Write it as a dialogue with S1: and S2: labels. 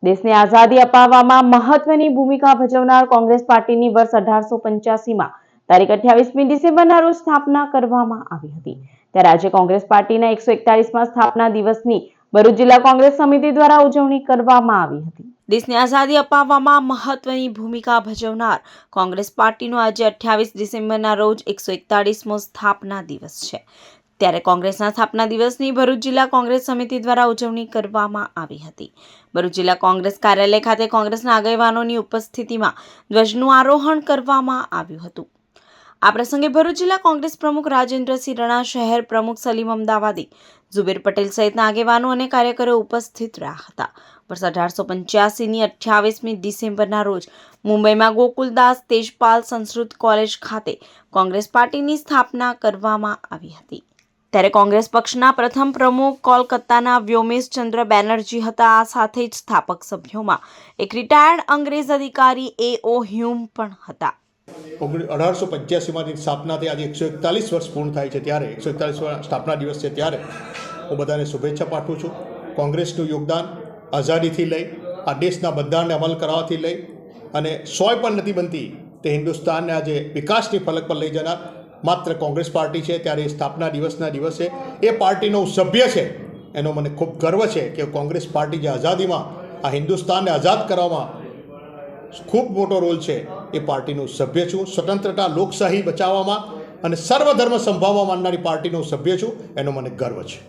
S1: દેશને આઝાદી અપાવવામાં મહત્વની ભૂમિકા ભજવનાર કોંગ્રેસ પાર્ટીની વર્ષ 1885માં તારીખ 28મી ડિસેમ્બરના રોજ સ્થાપના કરવામાં આવી હતી। ત્યારે આજે કોંગ્રેસ પાર્ટીના 141મા સ્થાપના દિવસની ભરૂચ જિલ્લા કોંગ્રેસ સમિતિ દ્વારા ઉજવણી કરવામાં આવી હતી। દેશને આઝાદી અપાવવામાં મહત્વની ભૂમિકા ભજવનાર કોંગ્રેસ પાર્ટીનો આજે 28 ડિસેમ્બરના રોજ 141મો સ્થાપના દિવસ છે। ત્યારે કોંગ્રેસના સ્થાપના દિવસની ભરૂચ જિલ્લા કોંગ્રેસ સમિતિ દ્વારા ઉજવણી કરવામાં આવી હતી। ભરૂચ જિલ્લા કોંગ્રેસ કાર્યાલય ખાતે કોંગ્રેસના આગેવાનોની ઉપસ્થિતિમાં ધ્વજનું આરોહણ કરવામાં આવ્યું હતું। આ પ્રસંગે ભરૂચ જિલ્લા કોંગ્રેસ પ્રમુખ રાજેન્દ્રસિંહ રણા, શહેર પ્રમુખ સલીમ અમદાવાદી, ઝુબેર પટેલ સહિતના આગેવાનો અને કાર્યકરો ઉપસ્થિત રહ્યા હતા। વર્ષ 1885ની 28મી ડિસેમ્બરના રોજ મુંબઈમાં ગોકુલદાસ તેજપાલ સંસ્કૃત કોલેજ ખાતે કોંગ્રેસ પાર્ટીની સ્થાપના કરવામાં આવી હતી। ત્યારે કોંગ્રેસ પક્ષના પ્રથમ પ્રમુખ કોલકાતાના વ્યોમેશ ચંદ્ર બેનર્જી હતા। આ સાથે જ સ્થાપક સભ્યોમાં એક રિટાયર્ડ અંગ્રેજ અધિકારી A.O. હ્યુમ પણ હતા।
S2: 1885માંથી સ્થાપનાથી આજે 141 વર્ષ પૂર્ણ થાય છે, ત્યારે 141 સ્થાપના દિવસ છે, ત્યારે હું બધાને શુભેચ્છા પાઠવું છું। કોંગ્રેસનું યોગદાન આઝાદીથી લઈ આ દેશના બંધારણને અમલ કરાવવાથી લઈ અને સોય પણ નથી બનતી તે હિન્દુસ્તાનને આજે વિકાસની ફલક પર લઈ જનાર માત્ર કોંગ્રેસ પાર્ટી છે। ત્યારે સ્થાપના દિવસના દિવસે એ પાર્ટીનો સભ્ય છે, એનો મને ખૂબ ગર્વ છે કે કોંગ્રેસ પાર્ટી જે આઝાદીમાં આ હિન્દુસ્તાનને આઝાદ કરવામાં ખૂબ મોટો રોલ છે, એ પાર્ટીનું સભ્ય છું। સ્વતંત્રતા, લોકશાહી બચાવવામાં અને સર્વધર્મ સંભાળવા માંડનારી પાર્ટીનો સભ્ય છું, એનો મને ગર્વ છે।